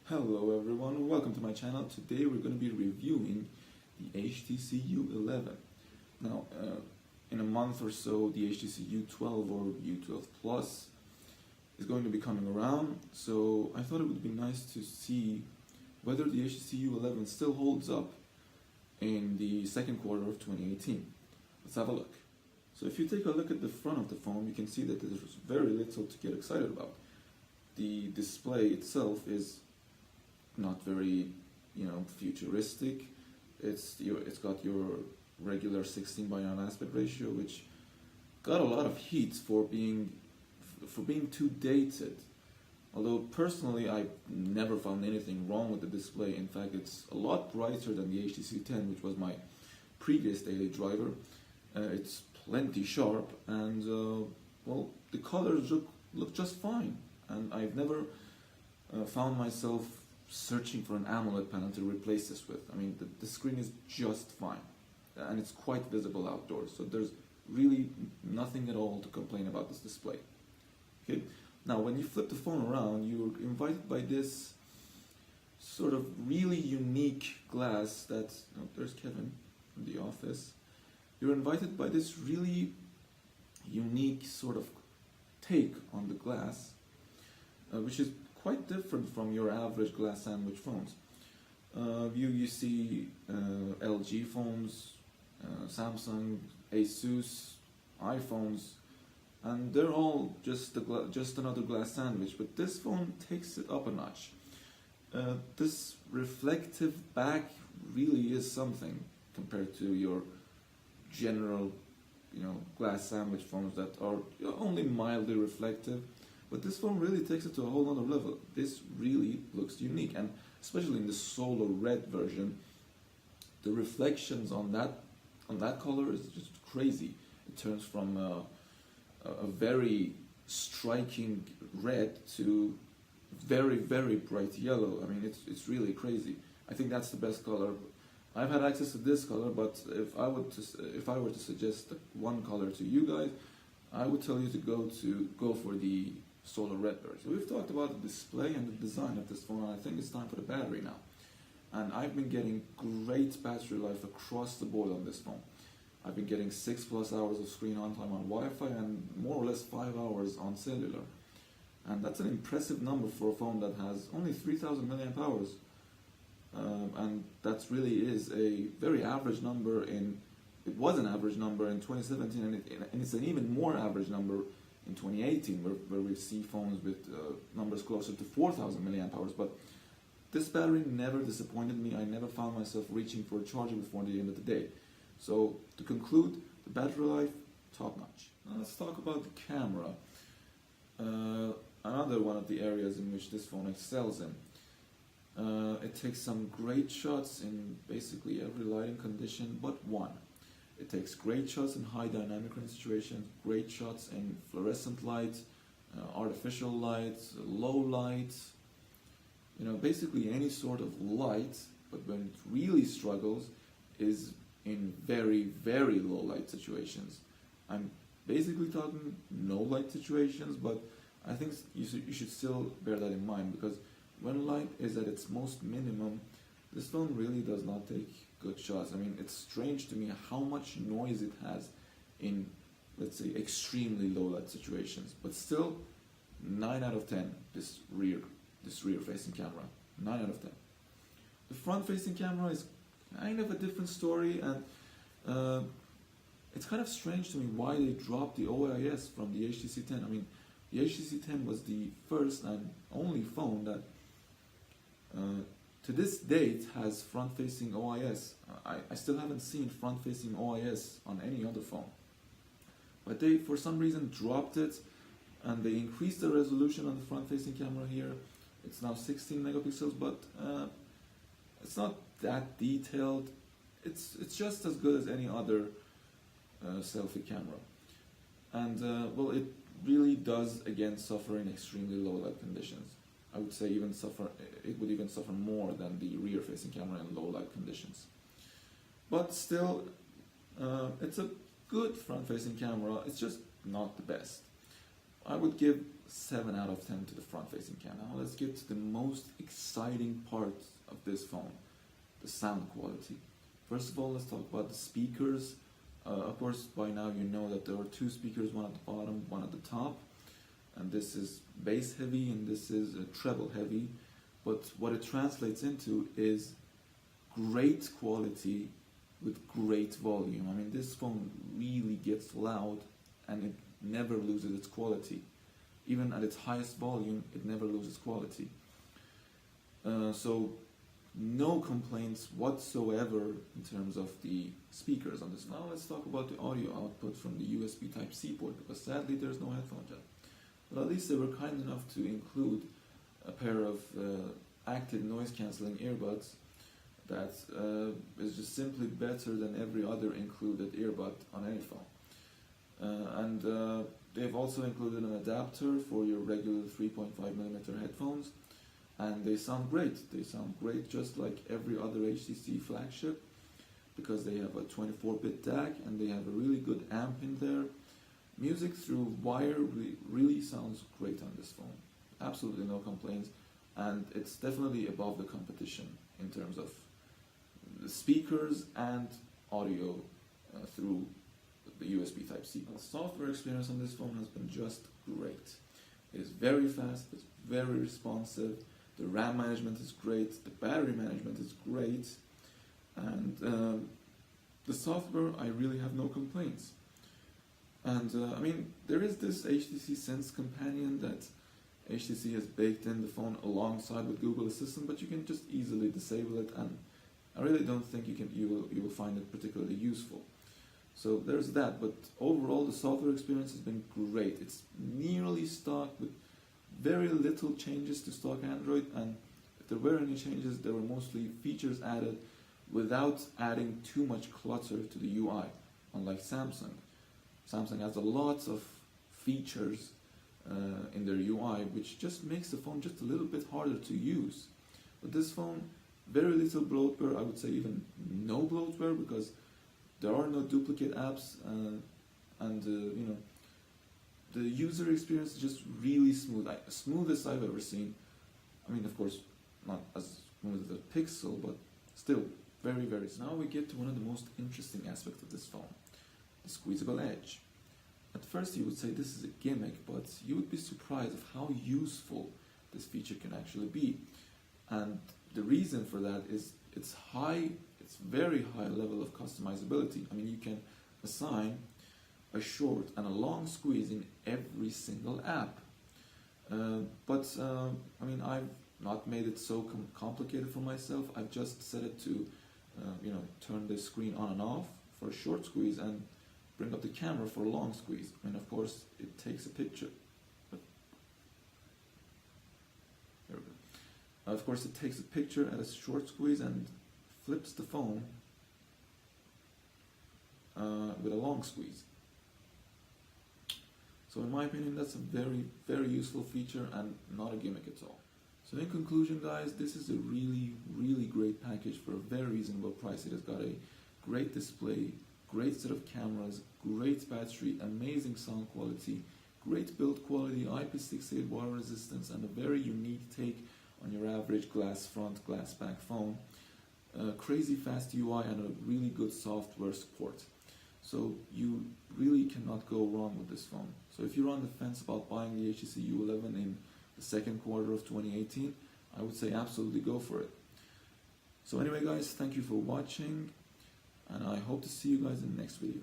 Hello everyone, welcome to my channel. Today we're going to be reviewing the HTC U11. Now, in a month or so, the HTC U12 or U12 Plus is going to be coming around, so I thought it would be nice to see whether the HTC U11 still holds up in the second quarter of 2018. Let's have a look. So if you take a look at the front of the phone, you can see that there's very little to get excited about. The display itself is not very, futuristic. It's got your regular 16:9 aspect ratio, which got a lot of heat for being too dated. Although personally, I never found anything wrong with the display. In fact, it's a lot brighter than the HTC 10, which was my previous daily driver. It's plenty sharp, and the colors look just fine. And I've never found myself searching for an AMOLED panel to replace this with. I mean, the screen is just fine, and it's quite visible outdoors, so there's really nothing at all to complain about this display. Okay, now when you flip the phone around, you're invited by this sort of really unique glass that, there's Kevin from the office. You're invited by this really unique sort of take on the glass, which is quite different from your average glass sandwich phones. You see LG phones, Samsung, Asus, iPhones, and they're all just another glass sandwich. But this phone takes it up a notch. This reflective back really is something compared to your general, glass sandwich phones that are only mildly reflective. But this phone really takes it to a whole other level. This really looks unique, and especially in the Solar Red version, the reflections on that color is just crazy. It turns from a very striking red to very, very bright yellow. I mean, it's really crazy. I think that's the best color. I've had access to this color, but if I were to suggest one color to you guys, I would tell you to go for the Solar Red version. We've talked about the display and the design of this phone, and I think it's time for the battery now. And I've been getting great battery life across the board on this phone. I've been getting 6+ hours of screen on time on Wi-Fi and more or less 5 hours on cellular. And that's an impressive number for a phone that has only 3,000 milliamp hours. And that really is a very average number it was an average number in 2017, and it's an even more average number in 2018, where we see phones with numbers closer to 4,000 milliamp hours. But this battery never disappointed me. I never found myself reaching for a charger before the end of the day. So to conclude, the battery life, top notch. Now let's talk about the camera. Another one of the areas in which this phone excels in. It takes some great shots in basically every lighting condition but one. It takes great shots in high dynamic range situations, great shots in fluorescent light, artificial light, low light, basically any sort of light. But when it really struggles is in very, very low light situations. I'm basically talking no light situations, but I think you should still bear that in mind, because when light is at its most minimum, this phone really does not take good shots. I mean, it's strange to me how much noise it has in, let's say, extremely low light situations. But still, 9 out of 10, this rear facing camera. 9 out of 10. The front facing camera is kind of a different story, and it's kind of strange to me why they dropped the OIS from the HTC 10. I mean, the HTC 10 was the first and only phone that to this date has front-facing OIS. I still haven't seen front-facing OIS on any other phone. But they, for some reason, dropped it, and they increased the resolution on the front-facing camera here. It's now 16 megapixels, but it's not that detailed. It's just as good as any other selfie camera. And, it really does, again, suffer in extremely low light conditions. I would say it would even suffer more than the rear-facing camera in low light conditions. But still, it's a good front-facing camera. It's just not the best. I would give 7 out of 10 to the front-facing cam. Now let's get to the most exciting part of this phone, the sound quality. First of all, let's talk about the speakers. Of course, by now you know that there are 2 speakers, one at the bottom, one at the top. And this is bass heavy and this is treble heavy. But what it translates into is great quality with great volume. I mean, this phone really gets loud and it never loses its quality. Even at its highest volume, it never loses quality. So no complaints whatsoever in terms of the speakers on this. Now let's talk about the audio output from the USB Type-C port, because sadly there's no headphone jack. But at least they were kind enough to include a pair of active noise cancelling earbuds that is just simply better than every other included earbud on any phone. They've also included an adapter for your regular 3.5mm headphones, and they sound great. They sound great just like every other HTC flagship, because they have a 24-bit DAC and they have a really good amp in there. Music through wire really sounds great on this phone. Absolutely no complaints, and it's definitely above the competition in terms of the speakers and audio through the USB Type-C. The software experience on this phone has been just great. It is very fast, it's very responsive, the RAM management is great, the battery management is great, and the software, I really have no complaints. And I mean, there is this HTC Sense companion that HTC has baked in the phone alongside with Google Assistant, but you can just easily disable it, and I really don't think you will find it particularly useful. So there's that, but overall the software experience has been great. It's nearly stock with very little changes to stock Android, and if there were any changes, there were mostly features added without adding too much clutter to the UI, unlike Samsung. Samsung has a lot of features in their UI, which just makes the phone just a little bit harder to use. But this phone, very little bloatware, I would say even no bloatware, because there are no duplicate apps, and you know, the user experience is just really smooth, smoothest I've ever seen. I mean, of course, not as smooth as a Pixel, but still very, very smooth. Now we get to one of the most interesting aspects of this phone, the squeezable edge. At first you would say this is a gimmick, but you would be surprised of how useful this feature can actually be. And the reason for that is it's very high level of customizability. I mean, you can assign a short and a long squeeze in every single app. I mean, I've not made it so complicated for myself. I've just set it to, turn the screen on and off for a short squeeze and bring up the camera for a long squeeze. I mean, of course, it takes a picture. But there we go. Of course, it takes a picture at a short squeeze and flips the phone with a long squeeze. So in my opinion, that's a very, very useful feature and not a gimmick at all. So in conclusion, guys, this is a really, really great package for a very reasonable price. It has got a great display, great set of cameras, great battery, amazing sound quality, great build quality, IP68 water resistance, and a very unique take on your average glass front, glass back phone. Crazy fast UI and a really good software support. So you really cannot go wrong with this phone. So if you're on the fence about buying the HTC U11 in the second quarter of 2018, I would say absolutely go for it. So anyway, guys, thank you for watching, and I hope to see you guys in the next video.